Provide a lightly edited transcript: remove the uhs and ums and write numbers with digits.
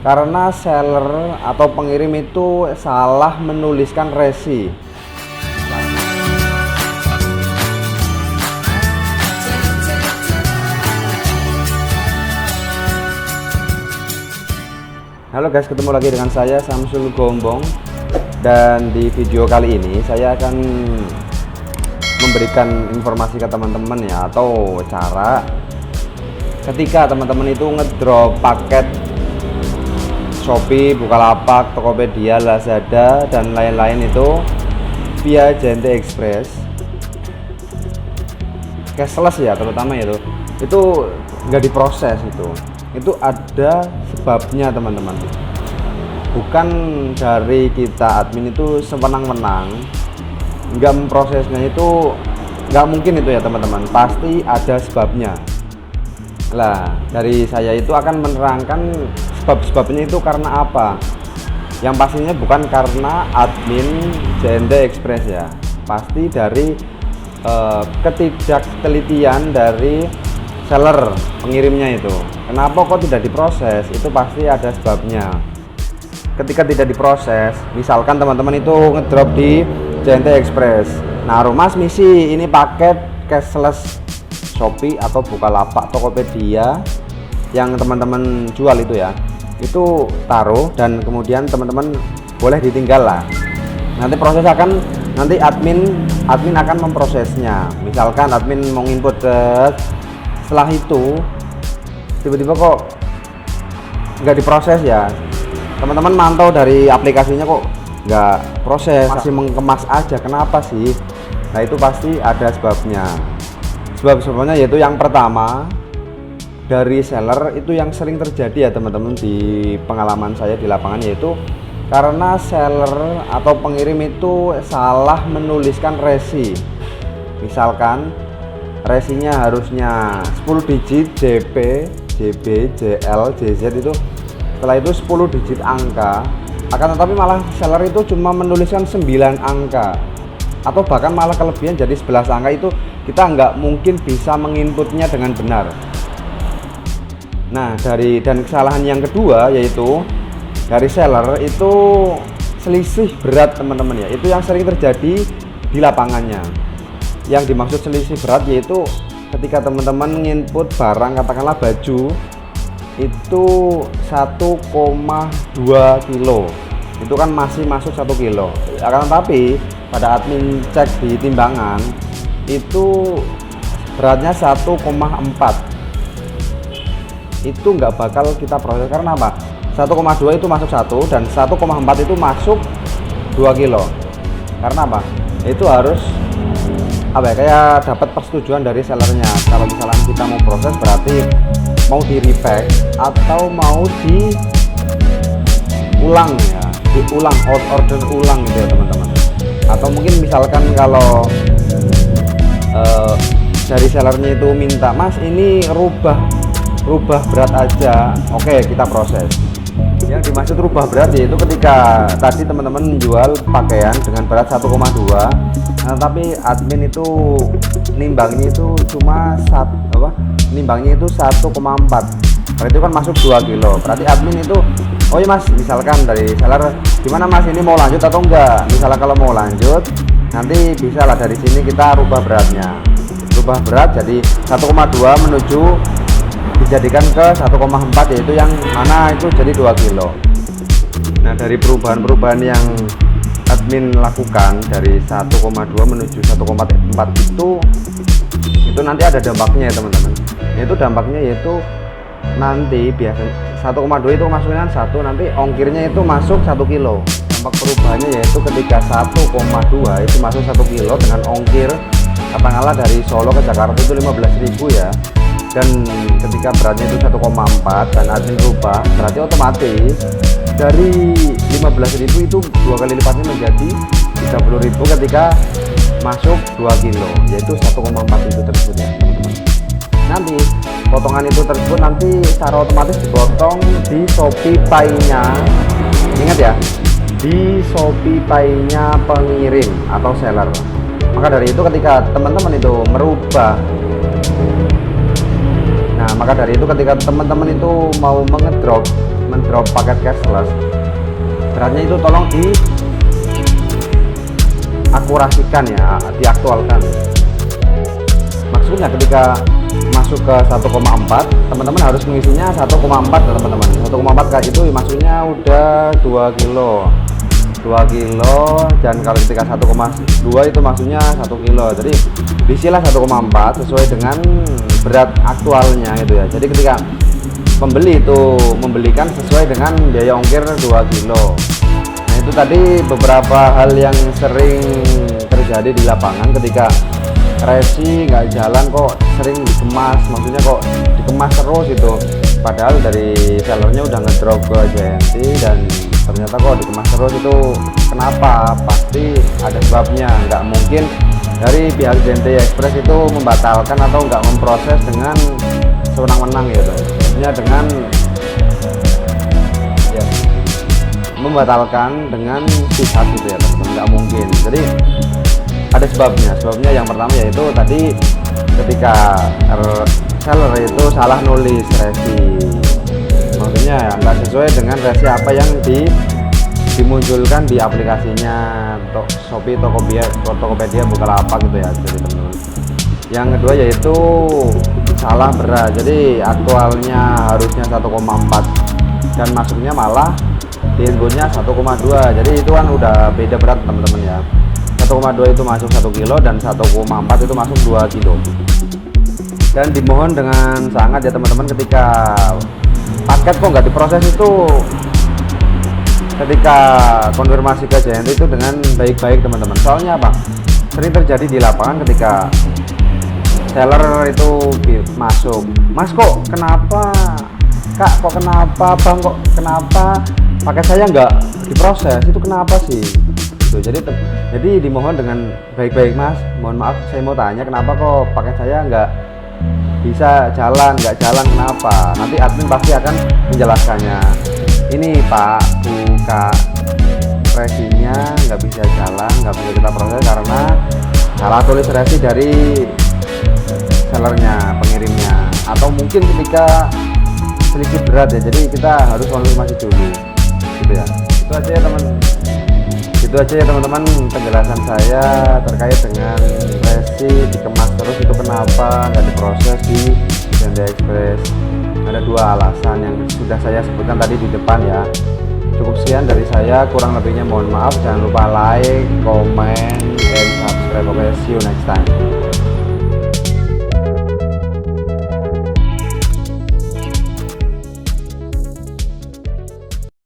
karena seller atau pengirim itu salah menuliskan resi. Halo guys, ketemu lagi dengan saya Samsul Gombong, dan di video kali ini saya akan memberikan informasi ke teman-teman ya, atau cara ketika teman-teman itu ngedrop paket Shopee, Bukalapak, Tokopedia, Lazada dan lain-lain itu via JNT Express cashless ya, terutama itu nggak diproses. Itu ada sebabnya teman-teman, bukan dari kita admin itu sewenang-wenang nggak memprosesnya. Itu nggak mungkin itu ya teman-teman, pasti ada sebabnya. Lah, dari saya itu akan menerangkan sebab-sebabnya itu karena apa. Yang pastinya bukan karena admin JNT Express ya, pasti dari ketidaktelitian dari seller pengirimnya itu. Kenapa kok tidak diproses? Itu pasti ada sebabnya. Ketika tidak diproses, misalkan teman-teman itu ngedrop di JNT Express, nah Mas misi ini paket cashless Shopee atau Bukalapak, Tokopedia yang teman-teman jual itu ya, itu taruh dan kemudian teman-teman boleh ditinggal lah. Nanti proses akan, nanti admin akan memprosesnya. Misalkan admin mau input, setelah itu tiba-tiba kok nggak diproses ya, teman-teman mantau dari aplikasinya kok nggak proses, masih mengemas aja. Kenapa sih? Nah itu pasti ada sebabnya. Sebab-sebabnya yaitu yang pertama, dari seller itu yang sering terjadi ya teman-teman di pengalaman saya di lapangan, yaitu karena seller atau pengirim itu salah menuliskan resi. Misalkan resinya harusnya 10 digit JP, JB, JL, JZ, itu setelah itu 10 digit angka, akan tetapi malah seller itu cuma menuliskan 9 angka atau bahkan malah kelebihan jadi 11 angka. Itu kita nggak mungkin bisa menginputnya dengan benar. Nah, dan kesalahan yang kedua yaitu dari seller itu selisih berat teman-teman ya. Itu yang sering terjadi di lapangannya. Yang dimaksud selisih berat yaitu ketika teman-teman nginput barang, katakanlah baju itu 1,2 kilo, itu kan masih masuk 1 kilo. Akan tetapi pada admin cek di timbangan itu beratnya 1,4, itu nggak bakal kita proses. Karena apa? 1,2 itu masuk 1 dan 1,4 itu masuk 2 kilo. Karena apa? Itu harus apa ya, kayak dapat persetujuan dari sellernya. Kalau misalnya kita mau proses, berarti mau di repack atau mau diulang ya, diulang order ulang gitu ya teman-teman. Atau mungkin misalkan kalau dari sellernya itu minta, Mas ini rubah berat aja, oke kita proses. Yang dimaksud rubah berat yaitu ketika tadi teman-teman menjual pakaian dengan berat 1,2, nah, tapi admin itu nimbangnya itu cuma nimbangnya itu 1,4, berarti kan masuk 2 kilo. Berarti admin itu, oh iya Mas, misalkan dari seller, gimana Mas ini mau lanjut atau enggak? Misalnya kalau mau lanjut, nanti bisa lah dari sini kita rubah beratnya, rubah berat jadi 1,2 menuju dijadikan ke 1,4, yaitu yang mana itu jadi 2 kilo. Nah dari perubahan-perubahan yang admin lakukan dari 1,2 menuju 1,4 itu nanti ada dampaknya ya teman-teman. Itu dampaknya yaitu nanti biasanya 1,2 itu masuknya 1, nanti ongkirnya itu masuk 1 kilo. Dampak perubahannya yaitu ketika 1,2 itu masuk 1 kilo dengan ongkir katakanlah dari Solo ke Jakarta itu 15.000 ya, dan ketika beratnya itu 1,4 dan admin rubah, berarti otomatis dari 15.000 itu 2 kali lipatnya menjadi 30.000 ketika masuk 2 kilo, yaitu 1,4 itu tersebut ya teman-teman. Nanti potongan itu tersebut nanti secara otomatis dipotong di Shopee Pay-nya. Ingat ya, di Shopee Pay-nya pengirim atau seller. Maka dari itu ketika teman-teman itu merubah, maka dari itu ketika teman-teman itu mau mengedrop mendrop paket cashless, beratnya itu tolong diakurasikan ya, diaktualkan. Maksudnya ketika masuk ke 1,4, teman-teman harus mengisinya 1,4 ya teman-teman. 1,4 kayak itu maksudnya udah 2 kilo dan kalau ketika 1,2 itu maksudnya 1 kilo. Jadi diisilah 1,4 sesuai dengan berat aktualnya gitu ya. Jadi ketika pembeli itu membelikan sesuai dengan biaya ongkir 2 kilo. Nah itu tadi beberapa hal yang sering terjadi di lapangan ketika resi nggak jalan kok sering dikemas, maksudnya kok dikemas terus itu, padahal dari sellernya udah ngedrop ke JNT dan ternyata kok dikemas terus. Itu kenapa? Pasti ada sebabnya. Nggak mungkin dari pihak JNT Express itu membatalkan atau nggak memproses dengan sewenang-wenang gitu, maksudnya dengan ya, membatalkan dengan pihak gitu ya teman-teman, nggak mungkin. Jadi ada sebabnya yang pertama yaitu tadi ketika seller itu salah nulis resi, maksudnya ya, nggak sesuai dengan resi apa yang dimunculkan di aplikasinya Shopee, Tokopedia, Bukalapak gitu ya. Jadi teman-teman, yang kedua yaitu salah berat, jadi aktualnya harusnya 1,4 dan masuknya malah di inputnya 1,2, jadi itu kan udah beda berat teman-teman ya. 1,2 itu masuk 1 kilo dan 1,4 itu masuk 2 kilo. Dan dimohon dengan sangat ya teman-teman, ketika paket kok nggak diproses itu, ketika konfirmasi ke JNT itu dengan baik-baik teman-teman. Soalnya apa? Sering terjadi di lapangan ketika seller itu masuk, "Mas kok kenapa? Kak kok kenapa? Bang kok kenapa paket saya nggak diproses? Itu kenapa sih?" Jadi dimohon dengan baik-baik, "Mas, mohon maaf saya mau tanya kenapa kok paket saya nggak bisa jalan, kenapa?" Nanti admin pasti akan menjelaskannya. "Ini Pak, Bu, Kak, resinya nggak bisa jalan, nggak bisa kita proses karena salah tulis resi dari sellernya, pengirimnya, atau mungkin ketika sedikit berat ya, jadi kita harus konfirmasi dulu gitu ya." Itu aja ya teman-teman penjelasan saya terkait dengan resi dikemas terus itu kenapa nggak diproses di JNT Express. Ada 2 alasan yang sudah saya sebutkan tadi di depan ya. Cukup sekian dari saya, kurang lebihnya mohon maaf. Jangan lupa like, comment, and subscribe. Oke, see you next time.